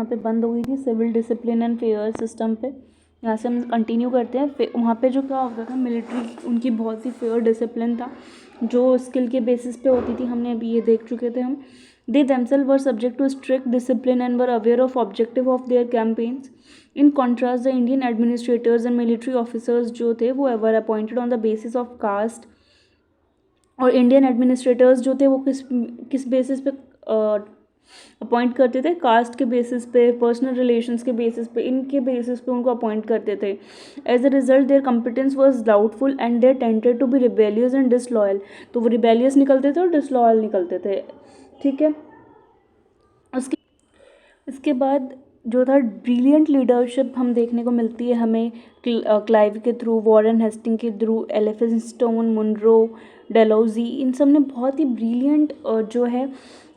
जहाँ पे बंद हो गई थी civil discipline and fair system पे, यहाँ से हम कंटिन्यू करते हैं। वहाँ पे जो क्या होता था, मिलिट्री उनकी बहुत सी फेयर डिसिप्लिन था जो स्किल के बेसिस पे होती थी, हमने अभी ये देख चुके थे हम। दे themselves were subject to strict discipline and were aware of objective of their campaigns. In contrast, the Indian administrators and military officers जो थे वो were appointed on the basis of caste, और इंडियन एडमिनिस्ट्रेटर्स जो थे वो किस basis पे appoint करते थे, कास्ट के बेसिस पे, पर्सनल रिलेशंस के बेसिस पे, इनके बेसिस पे उनको अपॉइंट करते थे। As a result their competence was doubtful and there tended to be rebellious and disloyal. तो वो रिबेलियस निकलते थे और डिसलॉयल निकलते थे, ठीक है। इसके बाद जो था ब्रिलियंट लीडरशिप हम देखने को मिलती है हमें क्लाइव के थ्रू, वॉरेन हेस्टिंग के थ्रू, एलिफिंस्टोन, मुनरो, डेलहौजी, इन सब ने बहुत ही ब्रिलियंट जो है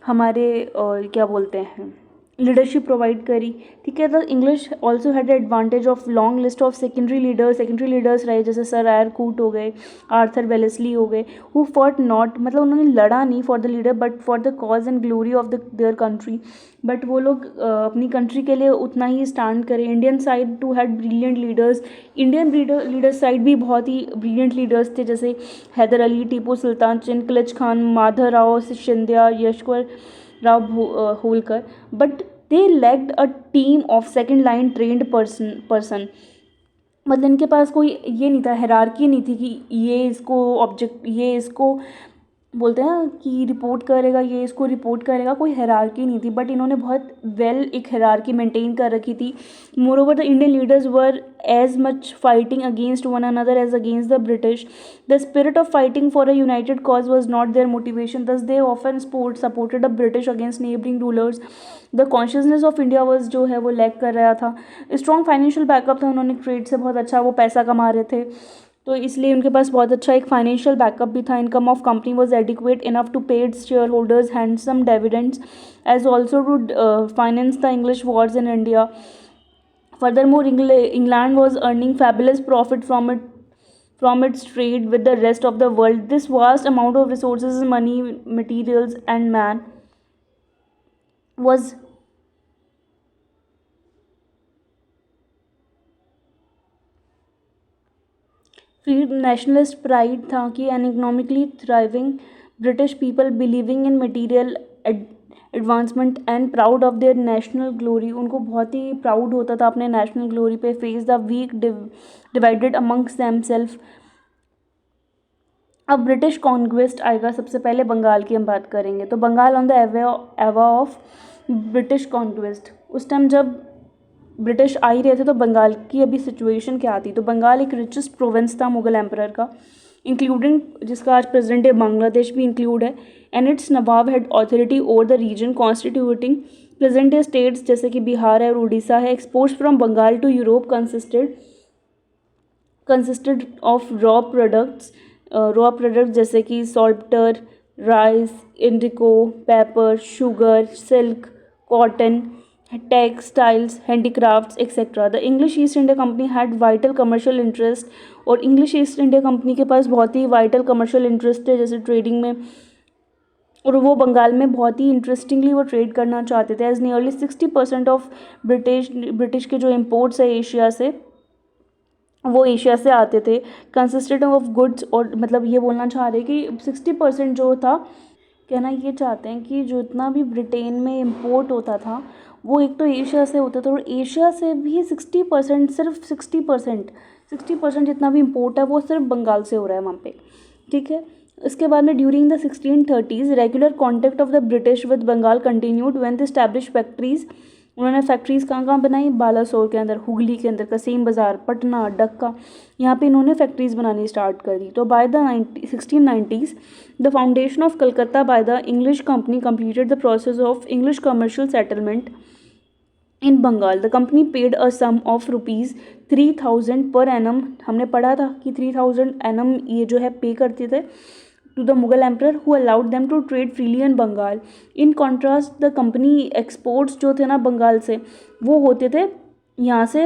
हमारे क्या बोलते हैं लीडरशिप प्रोवाइड करी, ठीक है। The English also had advantage of long list of secondary leaders रहे, जैसे सर आयर कूट हो गए, आर्थर वेलेस्ली हो गए, हु फॉट नॉट, मतलब उन्होंने लड़ा नहीं for the leader but for the cause and glory of their country, बट वो लोग अपनी कंट्री के लिए उतना ही स्टैंड करें। Indian side too had brilliant leaders, Indian leaders side भी बहुत ही ब्रिलियंट लीडर्स थे, जैसे हैदर अली, टीपू सुल्तान, चिनकलिच खान, माधवराव सिंधिया, यशवर Rao Holkar, but they lacked a team of second line trained person. मतलब इनके पास कोई ये नहीं था, हायरार्की नहीं थी कि ये इसको बोलते हैं ना कि रिपोर्ट करेगा, ये इसको रिपोर्ट करेगा, कोई हायरार्की नहीं थी, बट इन्होंने बहुत एक हायरार्की मेंटेन कर रखी थी। Moreover the Indian leaders were as much fighting against one another as against the British. The spirit of fighting for a united cause was not their motivation, thus they often supported the British against neighbouring rulers. The consciousness of India was जो है वो lack कर रहा था। Strong financial backup था, उन्होंने trade से बहुत अच्छा वो पैसा कमा रहे थे, तो इसलिए उनके पास बहुत अच्छा एक फाइनेंशियल बैकअप भी था। Income of company was adequate enough to pay its shareholders handsome dividends as also to finance the English wars in India. Furthermore England was earning fabulous profit from its trade with the rest of the world. This vast amount of resources, money, materials and man was free nationalist pride था कि an economically thriving British people believing in material advancement and proud of their national glory. उनको बहुत ही proud होता था अपने national glory पे। Face the weak divided amongst themselves. अब ब्रिटिश कॉन्क्वेस्ट आएगा, सबसे पहले बंगाल की हम बात करेंगे। तो Bengal on the eve of British conquest, उस टाइम जब ब्रिटिश आ ही रहे थे तो बंगाल की अभी सिचुएशन क्या थी। तो बंगाल एक रिचेस्ट प्रोविंस था मुगल एम्परर का, इंक्लूडिंग जिसका आज प्रेजेंट डे बांग्लादेश भी इंक्लूड है, and its nawab had authority over the region constituting present day states जैसे कि बिहार है और उड़ीसा है। Exports from Bengal to Europe consisted of raw products जैसे कि saltpetre, rice, indigo, paper, sugar, silk, cotton, textiles, handicrafts etcetera. The English East India Company had vital commercial interest, और English East India Company के पास बहुत ही vital commercial interest है जैसे trading में, और वो बंगाल में बहुत ही इंटरेस्टिंगली वो ट्रेड करना चाहते थे। एज नियरली 60% ऑफ ब्रिटिश के जो इम्पोर्ट्स है एशिया से, वो एशिया से आते थे। कंसिस्टेड ऑफ गुड्स, और मतलब ये बोलना चाह रहे कि 60% जो था, कहना ये चाहते हैं कि जो इतना भी ब्रिटेन में इम्पोर्ट होता था वो एक तो एशिया से होता था, और एशिया से भी 60%, सिर्फ 60% जितना भी इम्पोर्ट है वो सिर्फ बंगाल से हो रहा है वहाँ पे, ठीक है। इसके बाद में during the 1630s regular contact of the British with Bengal continued when they establish factories. उन्होंने फैक्ट्रीज़ कहाँ बनाई, बालासोर के अंदर, हुगली के अंदर, कसीम बाज़ार, पटना, डक्का, यहाँ पे इन्होंने फैक्ट्रीज़ बनानी स्टार्ट कर दी। तो by the 1690s the foundation of Calcutta by the English company completed the process of English commercial settlement in Bengal. The company paid a sum of ₹3000 per annum. हमने पढ़ा था कि 3000 एनम ये जो है पे करते थे to the Mughal emperor who allowed them to trade freely in Bengal. In contrast the company exports जो थे ना बंगाल से, वो होते थे यहाँ से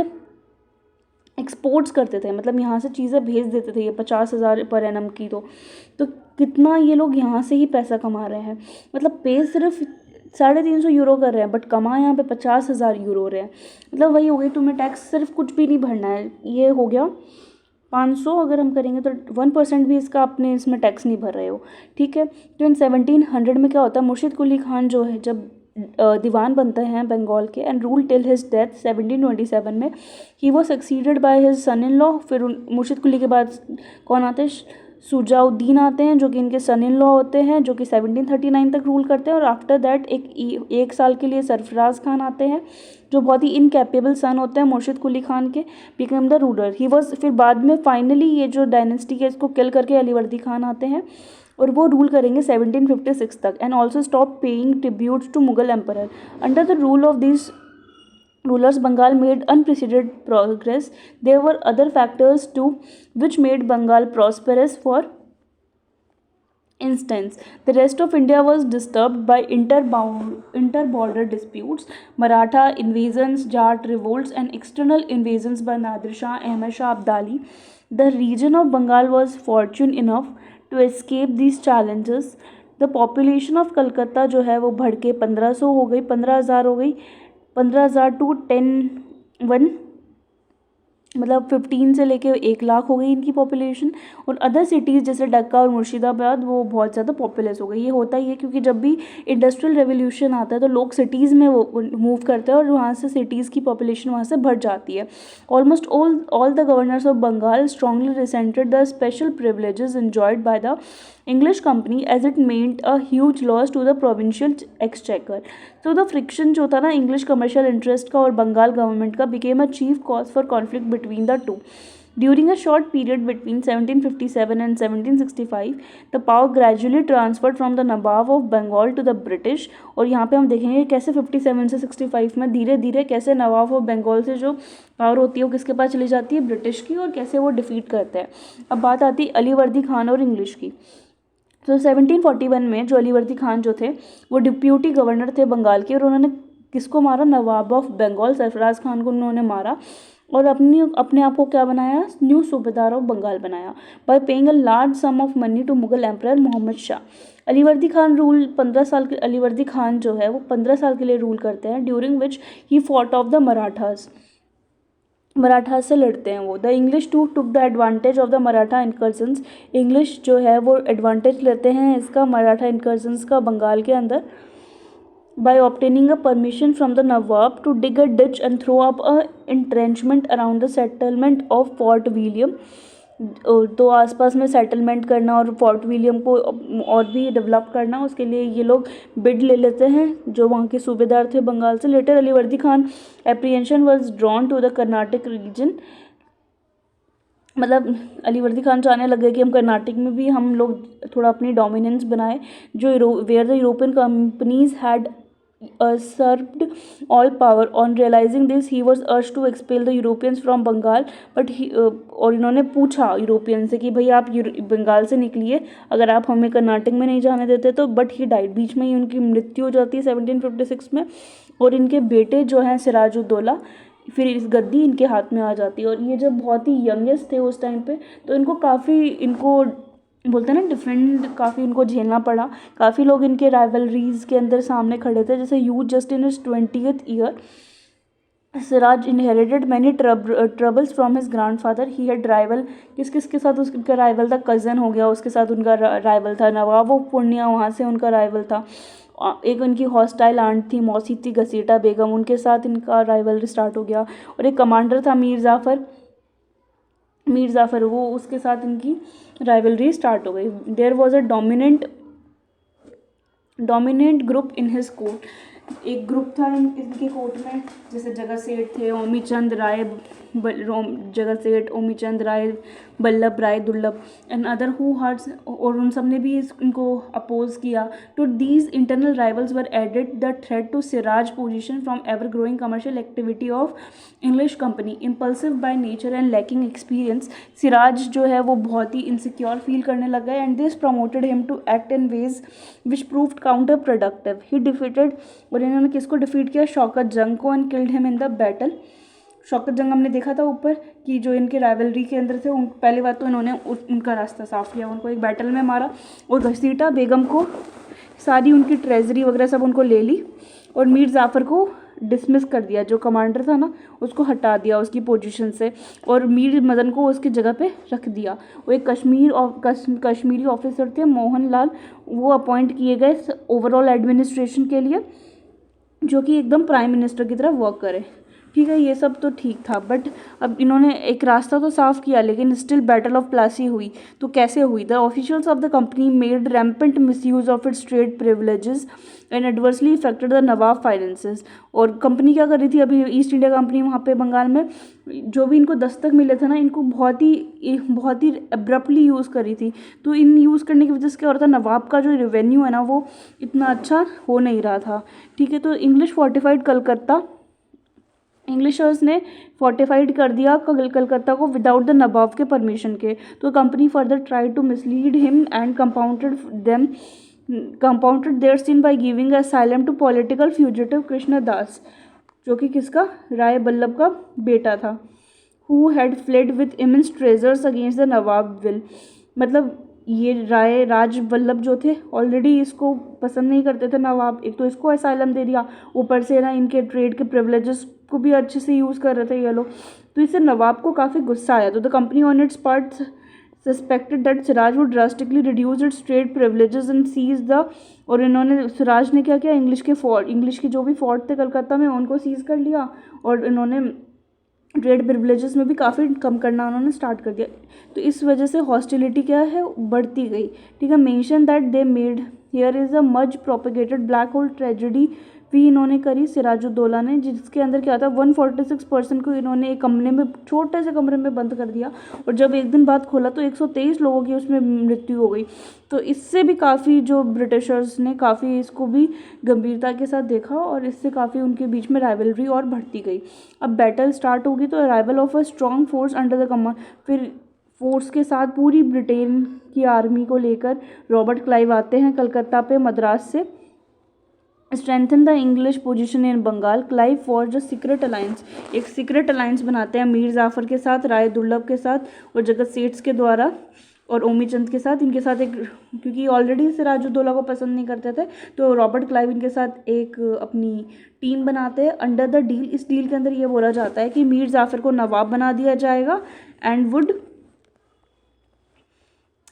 एक्सपोर्ट्स करते थे, मतलब यहाँ से चीज़ें भेज देते थे ये 50,000 पर एनम की। तो कितना ये लोग यहाँ से ही पैसा कमा रहे हैं, मतलब पे सिर्फ €350 कर रहे हैं, बट कमा यहाँ पे 50,000 रहे हैं। मतलब वही हो गई, तुम्हें टैक्स सिर्फ कुछ भी नहीं भरना है। ये हो गया 500 अगर हम करेंगे तो 1% भी इसका अपने इसमें टैक्स नहीं भर रहे हो, ठीक है। तो इन 1700 में क्या होता है, मुर्शिद कुली खान जो है जब दीवान बनते हैं बंगाल के, and rule till his death 1727 में। He was succeeded by his son in law. फिर मुर्शिद कुली के बाद कौन आते हैं, सुजाउद्दीन आते हैं, जो कि इनके सन इन लॉ होते हैं, जो कि 1739 तक रूल करते हैं। और आफ्टर दैट एक साल के लिए सरफराज खान आते हैं, जो बहुत ही इनकैपेबल सन होते हैं मुर्शिद कुली खान के, become the ruler he was. फिर बाद में फाइनली ये जो डायनेस्टी है इसको किल करके अलीवर्दी खान आते हैं, और वो रूल करेंगे 1756 तक, and also stop paying tributes to Mughal emperor. Under the rule of this rulers, Bengal made unprecedented progress. There were other factors too which made Bengal prosperous. For instance, the rest of India was disturbed by inter-border disputes, Maratha invasions, Jat revolts, and external invasions by Nadir Shah, Ahmed Shah Abdali. The region of Bengal was fortunate enough to escape these challenges. The population of Calcutta जो है वो बढ़ के 1500 हो गई, 15,000 हो गई, 15,000 to 10 मतलब 15 से लेके 1 लाख हो गई इनकी पॉपुलेशन। और अदर सिटीज़ जैसे डक्का और मुर्शिदाबाद वो बहुत ज़्यादा पॉपुलस हो गई। ये होता ही है क्योंकि जब भी इंडस्ट्रियल रेवोल्यूशन आता है तो लोग सिटीज़ में वो मूव करते हैं, और वहाँ से सिटीज़ की पॉपुलेशन वहाँ से बढ़ जाती है। Almost all the governors of Bengal strongly resented the special privileges enjoyed by the English company as it meant a huge loss to the provincial exchequer. So the friction जो था ना इंग्लिश कमर्शियल इंटरेस्ट का और Bengal government का became a chief cause for conflict between the two. During a short period between 1757 and 1765, the power gradually transferred from the Nawab of Bengal to the British. और यहाँ पे हम देखेंगे कैसे 57 से 65 में धीरे धीरे कैसे नवाब ऑफ बंगाल से जो पावर होती है वो किसके पास चली जाती है, ब्रिटिश की, और कैसे वो डिफीट करते हैं। अब बात आती है अलीवर्दी खान और इंग्लिश की। तो 1741 में जो अलीवर्दी खान जो थे वो डिप्यूटी गवर्नर थे बंगाल के, और उन्होंने किसको मारा, नवाब ऑफ बंगाल सरफराज खान को उन्होंने मारा, और अपने आप को क्या बनाया, न्यू सूबेदार ऑफ बंगाल बनाया, by paying a large sum of money to Mughal emperor Mohammad Shah. Alivardi Khan rule 15 साल के, अलीवर्दी खान जो है वो 15 साल के लिए रूल करते हैं, during which he fought of the Marathas से लड़ते हैं वो। The English too took the advantage of the Maratha incursions. English जो है वो एडवांटेज लेते हैं इसका मराठा इनकर्जन्स का बंगाल के अंदर, by obtaining a permission from the Nawab to dig a ditch and throw up a entrenchment around the settlement of Fort William. तो आसपास में सेटलमेंट करना और फोर्ट विलियम को और भी डेवलप करना, उसके लिए ये लोग बिड ले लेते हैं जो वहाँ के सूबेदार थे बंगाल से। Later Alivardi Khan apprehension was drawn to the Carnatic region. मतलब अलीवर्दी खान चाहने लगे कि हम कर्नाटक में भी हम लोग थोड़ा अपनी डोमिनेंस बनाए, जो where the European companies had usurped all power. On realizing this, he was urged to expel the Europeans from Bengal, but और इन्होंने पूछा यूरोपियन से कि भाई आप बंगाल से निकलिए अगर आप हमें कर्नाटक में नहीं जाने देते तो। बट ही डाइड, बीच में ही उनकी मृत्यु हो जाती है 1756 में, और इनके बेटे जो हैं सिराजुद्दौला फिर इस गद्दी इनके हाथ में आ जाती है। और ये जब बहुत ही यंगेस्ट थे उस टाइम पे, तो इनको काफ़ी, इनको बोलते हैं ना डिफरेंट, काफ़ी उनको झेलना पड़ा। काफ़ी लोग इनके राइवलरीज के अंदर सामने खड़े थे, जैसे youth just in his 20th year Siraj inherited many troubles from his grandfather. He had rival, किस किस के साथ उसका राइवल था, कज़न हो गया, उसके साथ उनका राइवल था नवाब ऑफ पूर्णिया, वहाँ से उनका राइवल था। एक उनकी हॉस्टाइल आंट थी मौसी थी घसीटा बेगम, उनके साथ इनका राइवल स्टार्ट हो गया। और एक कमांडर था मीर जाफ़र, वो उसके साथ इनकी राइवलरी स्टार्ट हो गई। There was a dominant group in his court. एक ग्रुप था इनके कोर्ट में, जैसे जगह सेठ थे, ओमीचंद राय, जगह सेठ, ओमीचंद राय, बल्लभ राय दुर्लभ एंड अदर हु हर्ट्स, और उन सब ने भी इनको अपोज किया। To these internal rivals were added the threat to Siraj position from ever growing commercial activity of English company. Impulsive by nature and lacking experience, Siraj जो है वो बहुत ही इनसिक्योर फील करने लगा, and this promoted him to act in ways which proved counterproductive. He defeated, और इन्होंने किसको डिफीट किया, शौकत जंग को, and killed him in the battle. Shaukat Jang हमने देखा था ऊपर कि जो इनके राइवलरी के अंदर थे, पहली बात तो इन्होंने उनका रास्ता साफ किया, उनको एक बैटल में मारा, और घसीटा बेगम को सारी उनकी ट्रेजरी वगैरह सब उनको ले ली और मीर जाफ़र को डिसमिस कर दिया, जो कमांडर था ना उसको हटा दिया उसकी पोजीशन से और मीर मदन को उसकी जगह पे रख दिया। वो एक कश्मीरी ऑफिसर थे मोहन लाल, वो अपॉइंट किए गए ओवरऑल एडमिनिस्ट्रेशन के लिए, जो कि एकदम प्राइम मिनिस्टर की तरह वर्क करे। ठीक है, ये सब तो ठीक था, बट अब इन्होंने एक रास्ता तो साफ किया, लेकिन स्टिल बैटल ऑफ प्लासी हुई। तो कैसे हुई? The officials of the company made rampant misuse of its trade privileges and adversely affected the Nawab finances. और कंपनी क्या कर रही थी अभी, ईस्ट इंडिया कंपनी वहाँ पे बंगाल में जो भी इनको दस्तक मिले थे ना, इनको बहुत ही अब्रप्टली यूज़ करी थी। तो इन यूज़ करने की वजह से क्या हो रहा था, नवाब का जो रेवेन्यू है ना वो इतना अच्छा हो नहीं रहा था। ठीक है, तो इंग्लिश फोर्टिफाइड कलकत्ता, इंग्लिशर्स ने फोर्टिफाइड कर दिया कलकत्ता को विदाउट द नवाब के परमिशन के। तो company further try to mislead him and compounded their sin by giving asylum to political fugitive Krishna Das, जो कि किसका, राय बल्लभ का बेटा था, who had fled with immense treasures against the nawab will. मतलब ये राज वल्लभ जो थे ऑलरेडी इसको पसंद नहीं करते थे नवाब, एक तो इसको असाइलम दे दिया, ऊपर से ना इनके ट्रेड के प्रिविलेजेस को भी अच्छे से यूज़ कर रहे थे ये लोग। तो इससे नवाब को काफ़ी गुस्सा आया। तो the company on its part suspected that Siraj would drastically reduce its trade privileges and seize the, और इन्होंने, सिराज ने क्या किया, इंग्लिश के जो भी फोर्ट थे कलकत्ता में उनको सीज कर लिया और इन्होंने ट्रेड प्रिविलेजेस में भी काफ़ी कम करना उन्होंने स्टार्ट कर दिया। तो इस वजह से हॉस्टिलिटी क्या है, बढ़ती गई। ठीक है, mention that they made here is a much propagated black hole tragedy भी इन्होंने करी सिराजुद्दौला ने, जिसके अंदर क्या था 146 पर्सन को इन्होंने एक कमरे में, छोटे से कमरे में बंद कर दिया और जब एक दिन बाद खोला तो 123 लोगों की उसमें मृत्यु हो गई। तो इससे भी काफ़ी जो ब्रिटिशर्स ने काफ़ी इसको भी गंभीरता के साथ देखा और इससे काफ़ी उनके बीच में राइवलरी और बढ़ती गई। अब बैटल स्टार्ट होगी तो arrival of a strong force under the command, फिर फोर्स के साथ पूरी ब्रिटेन की आर्मी को लेकर रॉबर्ट क्लाइव आते हैं कलकत्ता पे मद्रास से। Strengthen the English position in Bengal, Clive forge a secret alliance, एक सीक्रेट अलायंस बनाते हैं मीर जाफ़र के साथ, राय दुर्लभ के साथ और जगत सेठ के द्वारा और ओमी चंद के साथ। इनके साथ एक, क्योंकि ऑलरेडी सिराजुद्दौला को पसंद नहीं करते थे, तो रॉबर्ट क्लाइव इनके साथ एक अपनी टीम बनाते हैं अंडर द डील। इस डील के अंदर ये बोला जाता है कि मीर जाफ़र को नवाब बना दिया जाएगा and would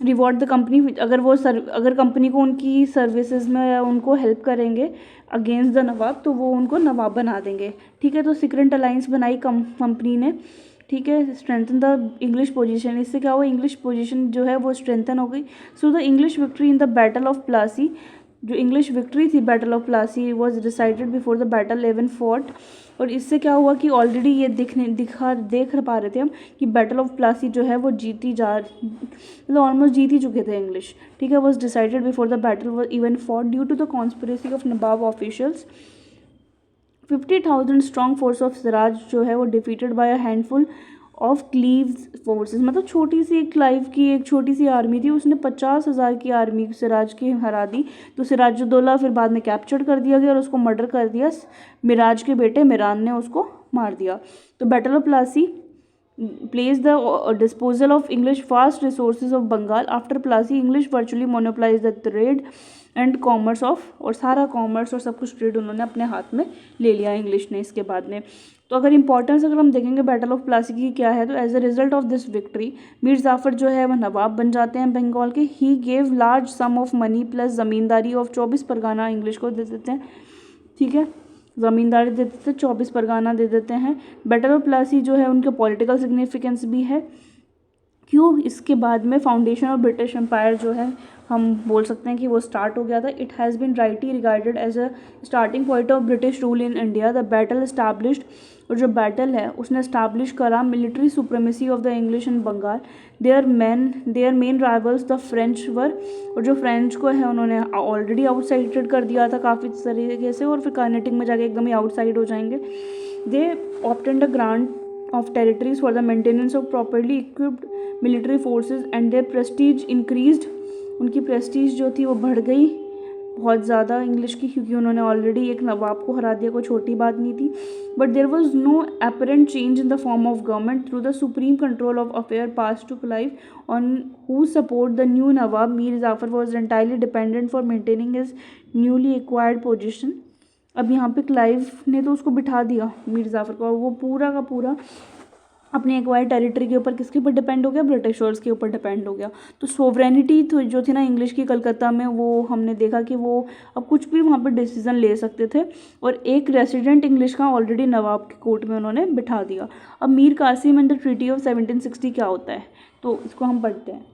reward the company, अगर कंपनी को उनकी सर्विसेज में या उनको हेल्प करेंगे अगेंस्ट द नवाब तो वो उनको नवाब बना देंगे। ठीक है, तो सीक्रेट अलायंस बनाई कंपनी ने। ठीक है, स्ट्रेंथन द इंग्लिश पोजीशन, इससे क्या हुआ, इंग्लिश पोजीशन जो है वो स्ट्रेंथन हो गई। So the English victory in the battle of Plassey, जो इंग्लिश विक्ट्री थी battle of Plassey was decided before the battle even fought. और इससे क्या हुआ कि ऑलरेडी ये देख पा रहे थे हम कि बैटल ऑफ प्लासी जो है वो मतलब ऑलमोस्ट जीत ही चुके थे इंग्लिश। ठीक है, was decided before the battle was even fought due to the conspiracy of nawab officials. 50,000 strong force of Siraj जो है वो defeated by a handful of Clive's forces, मतलब छोटी सी क्लाइव की एक छोटी सी आर्मी थी, उसने 50,000 की आर्मी सिराज की हरा दी। तो सिराजुद्दौला फिर बाद में कैप्चर कर दिया गया और उसको मर्डर कर दिया, मिराज के बेटे मिरान ने उसको मार दिया। तो battle of Plassey place the disposal of English vast resources of Bengal. After Plassey English virtually monopolise the trade and commerce of, और सारा कॉमर्स और सब कुछ ट्रेड उन्होंने अपने हाथ में ले लिया इंग्लिश ने इसके बाद में। तो अगर इंपॉर्टेंस अगर हम देखेंगे बैटल ऑफ प्लासी की क्या है, तो as a result of this victory Mir Jafar जो है वह नवाब बन जाते हैं बंगाल के। He gave large sum of money plus zamindari of 24 Pargana English को दे देते हैं। ठीक है, ज़मींदारी दे देते हैं, 24 परगाना दे देते हैं। बैटल ऑफ प्लासी जो है उनके पॉलिटिकल सिग्निफिकेंस भी है। क्यों? इसके बाद में फाउंडेशन ऑफ ब्रिटिश एम्पायर जो है हम बोल सकते हैं कि वो स्टार्ट हो गया था। It has been rightly regarded as a starting point of British rule in India. The battle established, और जो बैटल है उसने इस्टाब्लिश करा military supremacy of the English in Bengal. Their main rivals the French were, और जो French को है उन्होंने ऑलरेडी आउटसाइडेड कर दिया था काफ़ी तरीके से, और फिर कार्नेटिक में जाके एकदम ही आउटसाइड हो जाएंगे। They obtained a grant of territories for the maintenance of properly equipped military forces and their prestige increased, उनकी प्रेस्टीज जो थी वो बढ़ गई बहुत ज़्यादा इंग्लिश की, क्योंकि उन्होंने ऑलरेडी एक नवाब को हरा दिया, कोई छोटी बात नहीं थी. But there was no apparent change in the form of government through the supreme control of affair passed to Clive, on whose support the new Nawab Mir Jafar was entirely dependent for maintaining his newly acquired position. अब यहाँ पे Clive ने तो उसको बिठा दिया मीर जाफ़र को, और वो पूरा का पूरा अपने एक्वायर्ड टेरिटरी के ऊपर किसके ऊपर डिपेंड हो गया, ब्रिटिशर्स के ऊपर डिपेंड हो गया. तो सोवरेनिटी तो जो थी ना इंग्लिश की कलकत्ता में, वो हमने देखा कि वो अब कुछ भी वहाँ पर डिसीजन ले सकते थे, और एक रेसिडेंट इंग्लिश का ऑलरेडी नवाब के कोर्ट में उन्होंने बिठा दिया. अब Mir Qasim and the treaty of 1760 क्या होता है, तो इसको हम पढ़ते हैं.